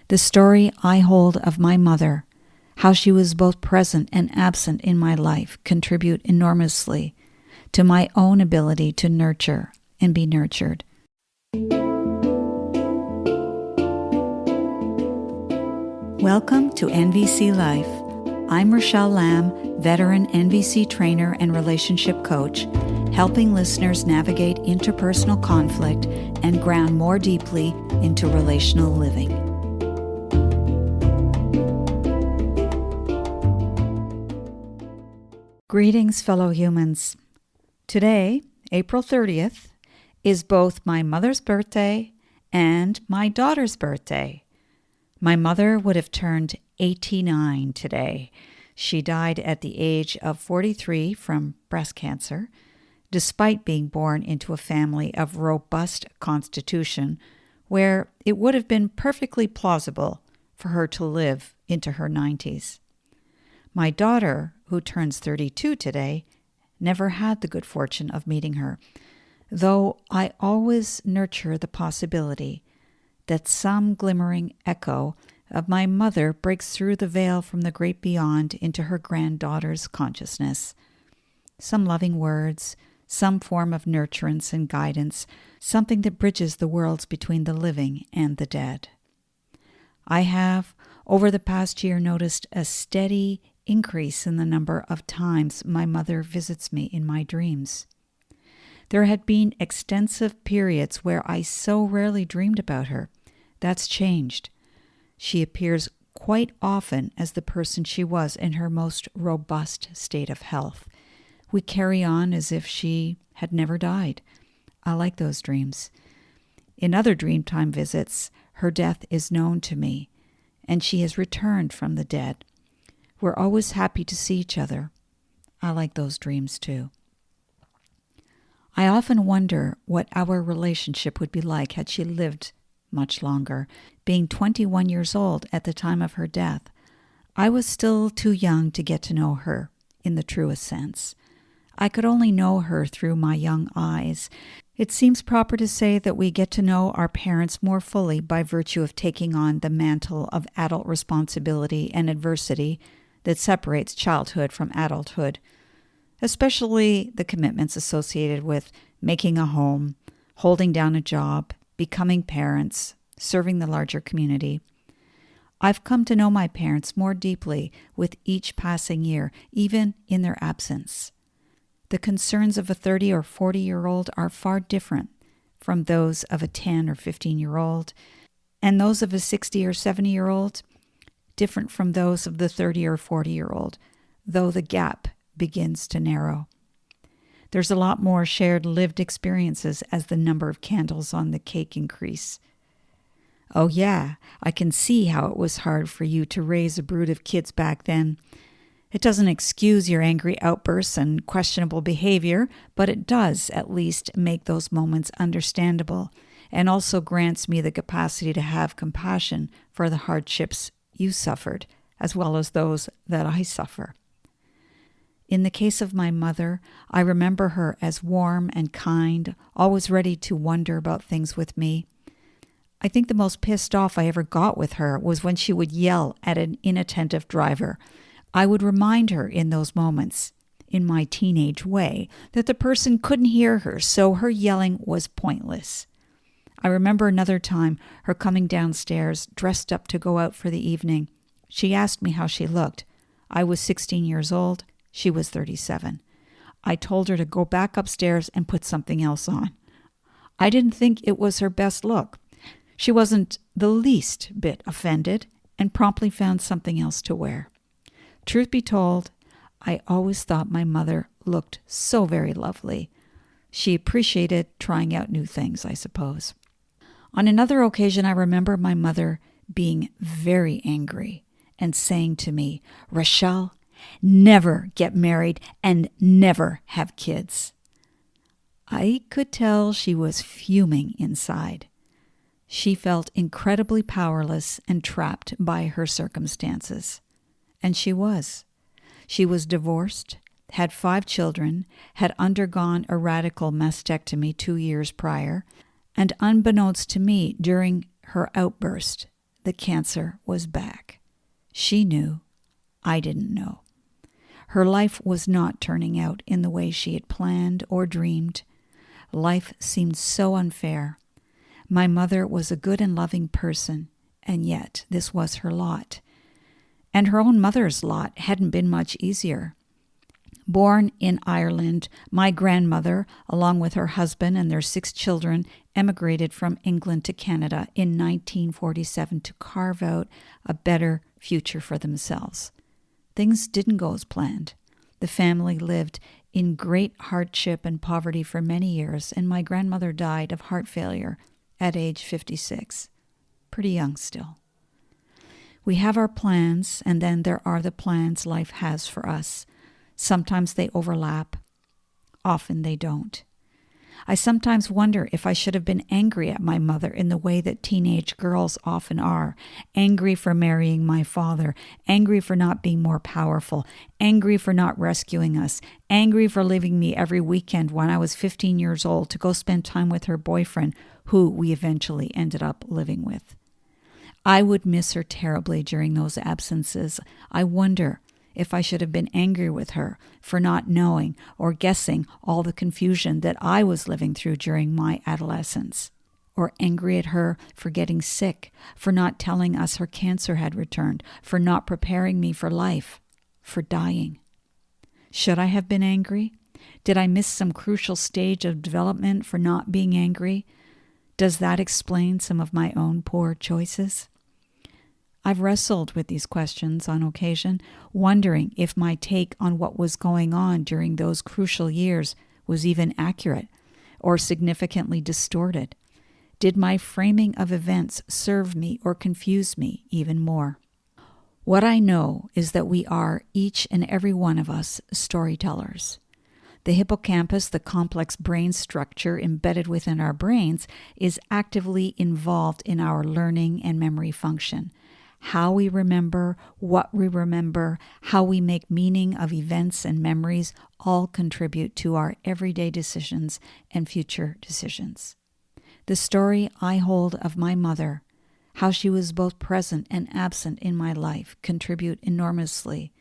The story I hold of my mother, how she was both present and absent in my life, contribute enormously to my own ability to nurture and be nurtured. Welcome to NVC Life. I'm Rachelle Lamb, veteran NVC trainer and relationship coach, helping listeners navigate interpersonal conflict and ground more deeply into relational living. Greetings, fellow humans. Today, April 30th, is both my mother's birthday and my daughter's birthday. My mother would have turned 89 today. She died at the age of 43 from breast cancer, despite being born into a family of robust constitution where it would have been perfectly plausible for her to live into her 90s. My daughter, who turns 32 today, never had the good fortune of meeting her, though I always nurture the possibility that some glimmering echo of my mother breaks through the veil from the great beyond into her granddaughter's consciousness. Some loving words, some form of nurturance and guidance, something that bridges the worlds between the living and the dead. I have, over the past year, noticed a steady increase in the number of times my mother visits me in my dreams. There had been extensive periods where I so rarely dreamed about her. That's changed. She appears quite often as the person she was in her most robust state of health. We carry on as if she had never died. I like those dreams. In other Dreamtime visits, her death is known to me, and she has returned from the dead. We're always happy to see each other. I like those dreams too. I often wonder what our relationship would be like had she lived much longer. Being 21 years old at the time of her death, I was still too young to get to know her in the truest sense. I could only know her through my young eyes. It seems proper to say that we get to know our parents more fully by virtue of taking on the mantle of adult responsibility and adversity that separates childhood from adulthood, especially the commitments associated with making a home, holding down a job, becoming parents, serving the larger community. I've come to know my parents more deeply with each passing year, even in their absence. The concerns of a 30 or 40-year-old are far different from those of a 10 or 15-year-old, and those of a 60 or 70-year-old different from those of the 30 or 40-year-old, though the gap begins to narrow. There's a lot more shared lived experiences as the number of candles on the cake increase. Oh yeah, I can see how it was hard for you to raise a brood of kids back then. It doesn't excuse your angry outbursts and questionable behavior, but it does at least make those moments understandable, and also grants me the capacity to have compassion for the hardships you suffered, as well as those that I suffer. In the case of my mother, I remember her as warm and kind, always ready to wonder about things with me. I think the most pissed off I ever got with her was when she would yell at an inattentive driver. I would remind her in those moments, in my teenage way, that the person couldn't hear her, so her yelling was pointless. I remember another time her coming downstairs, dressed up to go out for the evening. She asked me how she looked. I was 16 years old. She was 37. I told her to go back upstairs and put something else on. I didn't think it was her best look. She wasn't the least bit offended and promptly found something else to wear. Truth be told, I always thought my mother looked so very lovely. She appreciated trying out new things, I suppose. On another occasion, I remember my mother being very angry and saying to me, "Rachelle, never get married and never have kids." I could tell she was fuming inside. She felt incredibly powerless and trapped by her circumstances. And she was. She was divorced, had 5 children, had undergone a radical mastectomy 2 years prior, and unbeknownst to me during her outburst, the cancer was back. She knew. I didn't know. Her life was not turning out in the way she had planned or dreamed. Life seemed so unfair. My mother was a good and loving person, and yet this was her lot. And her own mother's lot hadn't been much easier. Born in Ireland, my grandmother, along with her husband and their 6 children, emigrated from England to Canada in 1947 to carve out a better future for themselves. Things didn't go as planned. The family lived in great hardship and poverty for many years, and my grandmother died of heart failure at age 56. Pretty young still. We have our plans, and then there are the plans life has for us. Sometimes they overlap. Often they don't. I sometimes wonder if I should have been angry at my mother in the way that teenage girls often are. Angry for marrying my father. Angry for not being more powerful. Angry for not rescuing us. Angry for leaving me every weekend when I was 15 years old to go spend time with her boyfriend, who we eventually ended up living with. I would miss her terribly during those absences. I wonder if I should have been angry with her for not knowing or guessing all the confusion that I was living through during my adolescence, or angry at her for getting sick, for not telling us her cancer had returned, for not preparing me for life, for dying. Should I have been angry? Did I miss some crucial stage of development for not being angry? Does that explain some of my own poor choices? I've wrestled with these questions on occasion, wondering if my take on what was going on during those crucial years was even accurate or significantly distorted. Did my framing of events serve me or confuse me even more? What I know is that we are, each and every one of us, storytellers. The hippocampus, the complex brain structure embedded within our brains, is actively involved in our learning and memory function. How we remember, what we remember, how we make meaning of events and memories all contribute to our everyday decisions and future decisions. The story I hold of my mother, how she was both present and absent in my life, contribute enormously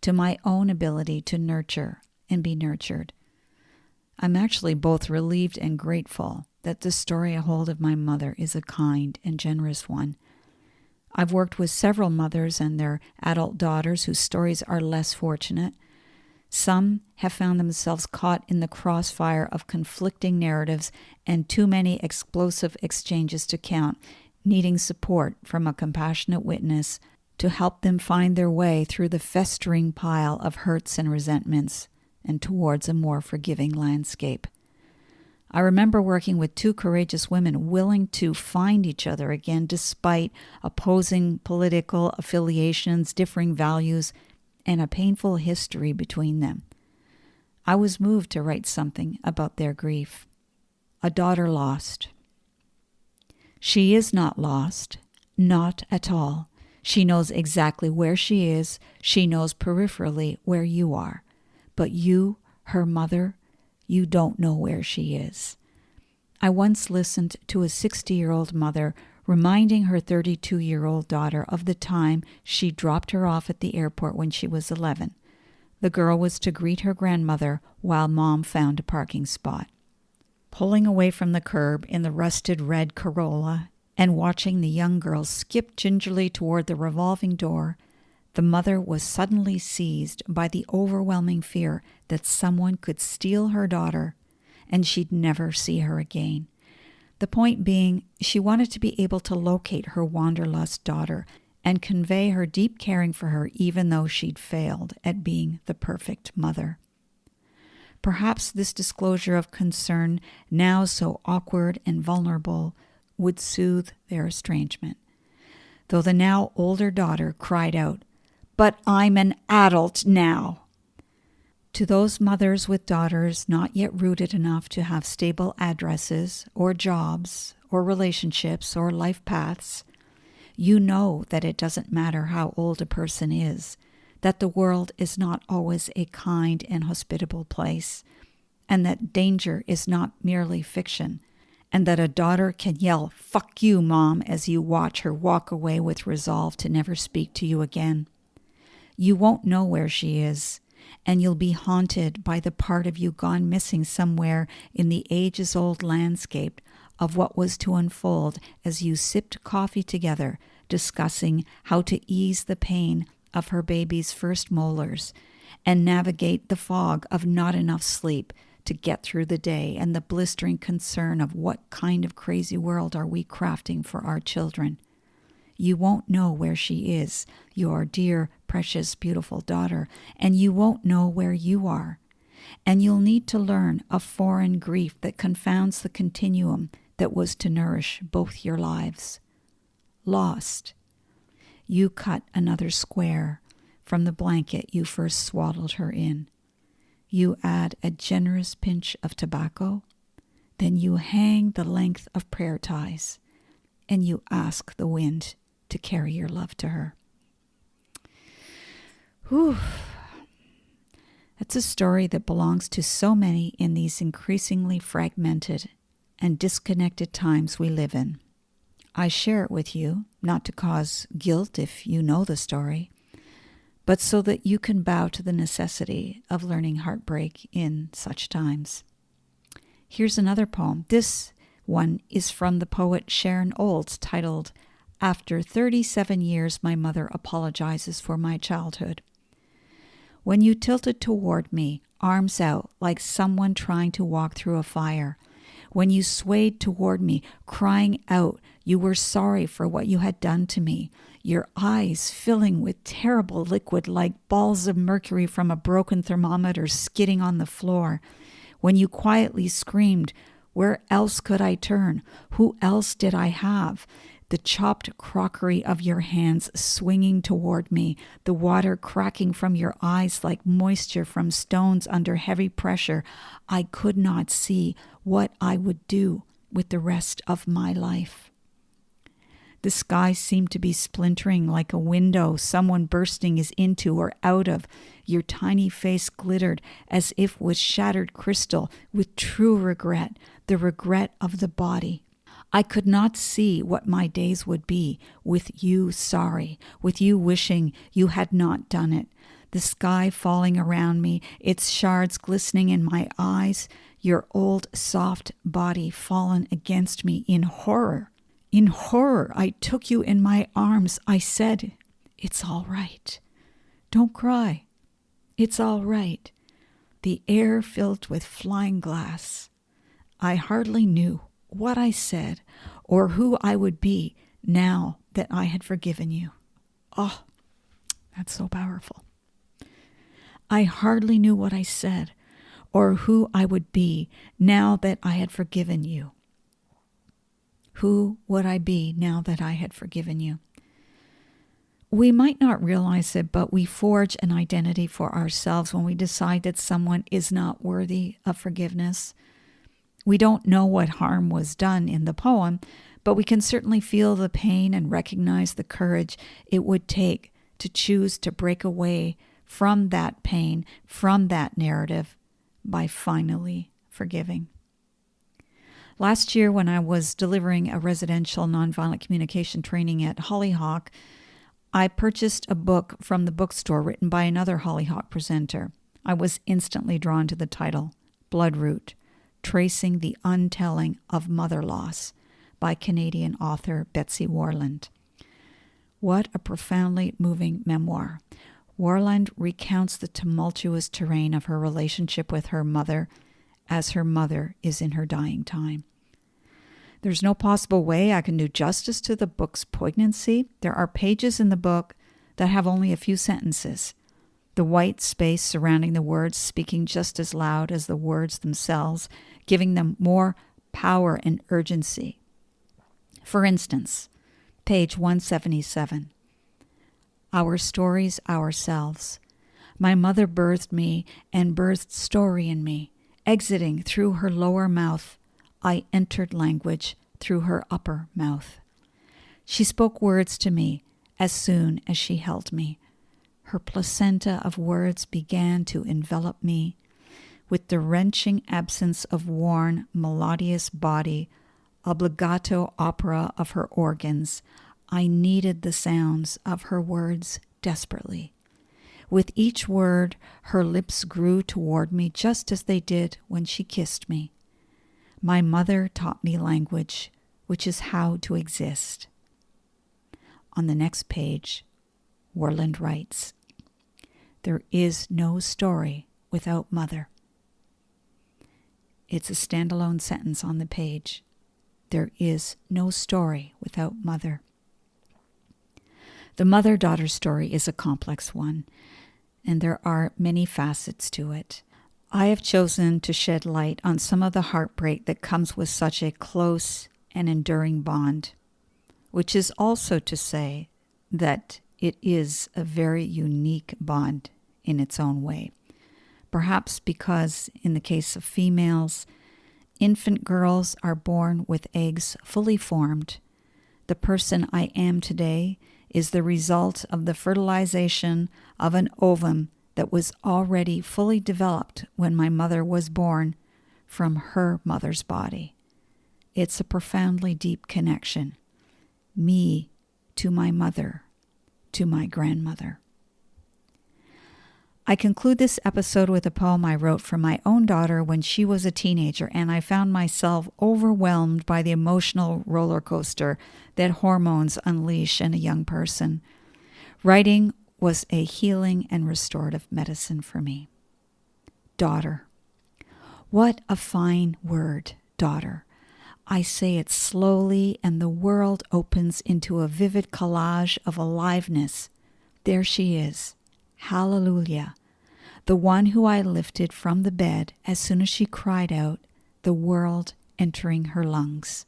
to my own ability to nurture and be nurtured. I'm actually both relieved and grateful that the story I hold of my mother is a kind and generous one. I've worked with several mothers and their adult daughters whose stories are less fortunate. Some have found themselves caught in the crossfire of conflicting narratives and too many explosive exchanges to count, needing support from a compassionate witness to help them find their way through the festering pile of hurts and resentments and towards a more forgiving landscape. I remember working with 2 courageous women willing to find each other again despite opposing political affiliations, differing values, and a painful history between them. I was moved to write something about their grief. A daughter lost. She is not lost, not at all. She knows exactly where she is. She knows peripherally where you are. But you, her mother, you don't know where she is. I once listened to a 60-year-old mother reminding her 32-year-old daughter of the time she dropped her off at the airport when she was 11. The girl was to greet her grandmother while Mom found a parking spot. Pulling away from the curb in the rusted red Corolla and watching the young girl skip gingerly toward the revolving door, the mother was suddenly seized by the overwhelming fear that someone could steal her daughter and she'd never see her again. The point being, she wanted to be able to locate her wanderlust daughter and convey her deep caring for her even though she'd failed at being the perfect mother. Perhaps this disclosure of concern, now so awkward and vulnerable, would soothe their estrangement. Though the now older daughter cried out, "But I'm an adult now!" To those mothers with daughters not yet rooted enough to have stable addresses or jobs or relationships or life paths, you know that it doesn't matter how old a person is, that the world is not always a kind and hospitable place, and that danger is not merely fiction, and that a daughter can yell, "Fuck you, Mom," as you watch her walk away with resolve to never speak to you again. You won't know where she is, and you'll be haunted by the part of you gone missing somewhere in the ages-old landscape of what was to unfold as you sipped coffee together, discussing how to ease the pain of her baby's first molars and navigate the fog of not enough sleep to get through the day and the blistering concern of what kind of crazy world are we crafting for our children. You won't know where she is, your dear, precious, beautiful daughter, and you won't know where you are. And you'll need to learn a foreign grief that confounds the continuum that was to nourish both your lives. Lost. You cut another square from the blanket you first swaddled her in. You add a generous pinch of tobacco, then you hang the length of prayer ties, and you ask the wind to carry your love to her. Whew. That's a story that belongs to so many in these increasingly fragmented and disconnected times we live in. I share it with you, not to cause guilt if you know the story, but so that you can bow to the necessity of learning heartbreak in such times. Here's another poem. This one is from the poet Sharon Olds, titled, "After 37 years, my mother apologizes for my childhood." When you tilted toward me, arms out, like someone trying to walk through a fire, when you swayed toward me, crying out you were sorry for what you had done to me, your eyes filling with terrible liquid like balls of mercury from a broken thermometer skidding on the floor, when you quietly screamed, "Where else could I turn? Who else did I have?" The chopped crockery of your hands swinging toward me, the water cracking from your eyes like moisture from stones under heavy pressure, I could not see what I would do with the rest of my life. The sky seemed to be splintering like a window someone bursting is into or out of. Your tiny face glittered as if with shattered crystal, with true regret, the regret of the body. I could not see what my days would be with you sorry, with you wishing you had not done it. The sky falling around me, its shards glistening in my eyes, your old soft body fallen against me in horror. In horror, I took you in my arms. I said, "It's all right. Don't cry. It's all right." The air filled with flying glass. I hardly knew what I said or who I would be now that I had forgiven you. Oh, that's so powerful. I hardly knew what I said or who I would be now that I had forgiven you. Who would I be now that I had forgiven you? We might not realize it, but we forge an identity for ourselves when we decide that someone is not worthy of forgiveness. We don't know what harm was done in the poem, but we can certainly feel the pain and recognize the courage it would take to choose to break away from that pain, from that narrative, by finally forgiving. Last year, when I was delivering a residential nonviolent communication training at Hollyhock, I purchased a book from the bookstore written by another Hollyhock presenter. I was instantly drawn to the title, Bloodroot, Tracing the Untelling of Mother Loss, by Canadian author Betsy Warland. What a profoundly moving memoir. Warland recounts the tumultuous terrain of her relationship with her mother as her mother is in her dying time. There's no possible way I can do justice to the book's poignancy. There are pages in the book that have only a few sentences, the white space surrounding the words speaking just as loud as the words themselves, giving them more power and urgency. For instance, page 177. Our stories ourselves. My mother birthed me and birthed story in me. Exiting through her lower mouth, I entered language through her upper mouth. She spoke words to me as soon as she held me. Her placenta of words began to envelop me. With the wrenching absence of worn, melodious body, obligato opera of her organs, I needed the sounds of her words desperately. With each word, her lips grew toward me just as they did when she kissed me. My mother taught me language, which is how to exist. On the next page, Worland writes, "There is no story without mother." It's a standalone sentence on the page. There is no story without mother. The mother-daughter story is a complex one, and there are many facets to it. I have chosen to shed light on some of the heartbreak that comes with such a close and enduring bond, which is also to say that it is a very unique bond in its own way. Perhaps because, in the case of females, infant girls are born with eggs fully formed. The person I am today is the result of the fertilization of an ovum that was already fully developed when my mother was born from her mother's body. It's a profoundly deep connection. Me to my mother, to my grandmother. I conclude this episode with a poem I wrote for my own daughter when she was a teenager, and I found myself overwhelmed by the emotional roller coaster that hormones unleash in a young person. Writing was a healing and restorative medicine for me. Daughter. What a fine word, daughter. I say it slowly, and the world opens into a vivid collage of aliveness. There she is. Hallelujah. The one who I lifted from the bed as soon as she cried out, the world entering her lungs.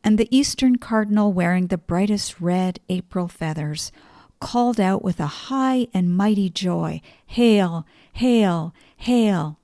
And the eastern cardinal, wearing the brightest red April feathers, called out with a high and mighty joy, "Hail, hail, hail!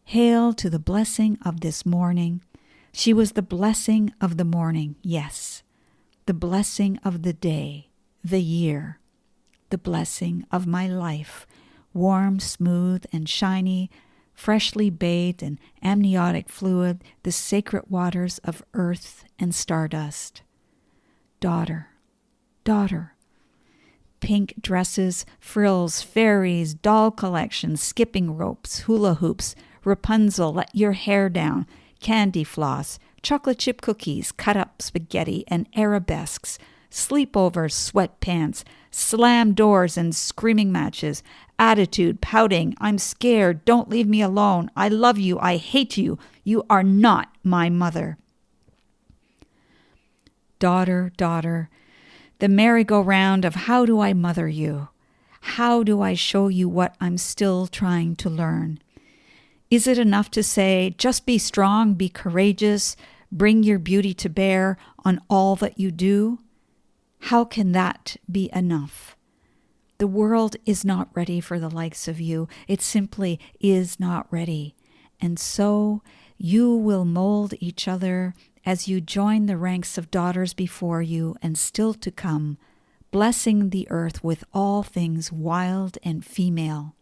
Hail to the blessing of this morning." She was the blessing of the morning, yes, the blessing of the day, the year, the blessing of my life, warm, smooth, and shiny, freshly bathed in amniotic fluid, the sacred waters of earth and stardust. Daughter, daughter. Pink dresses, frills, fairies, doll collections, skipping ropes, hula hoops, Rapunzel, let your hair down, candy floss, chocolate chip cookies, cut-up spaghetti, and arabesques, sleepovers, sweatpants, slam doors and screaming matches, attitude, pouting, I'm scared, don't leave me alone, I love you, I hate you, you are not my mother. Daughter, daughter, the merry-go-round of how do I mother you? How do I show you what I'm still trying to learn? Is it enough to say, just be strong, be courageous, bring your beauty to bear on all that you do? How can that be enough? The world is not ready for the likes of you. It simply is not ready. And so you will mold each other as you join the ranks of daughters before you and still to come, blessing the earth with all things wild and female.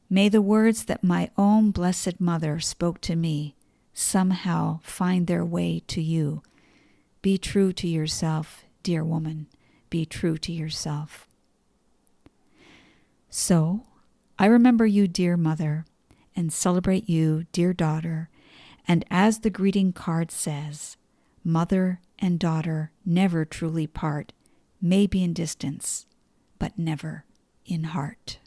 May the words that my own blessed mother spoke to me somehow find their way to you. Be true to yourself, dear woman. Be true to yourself. So, I remember you, dear mother, and celebrate you, dear daughter, and as the greeting card says, mother and daughter never truly part, maybe in distance, but never in heart.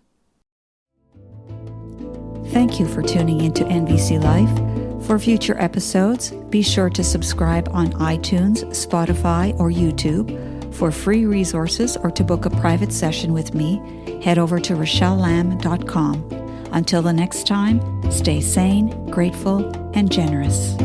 Thank you for tuning into NVC Life. For future episodes, be sure to subscribe on iTunes, Spotify, or YouTube. For free resources or to book a private session with me, head over to RachelleLamb.com. Until the next time, stay sane, grateful, and generous.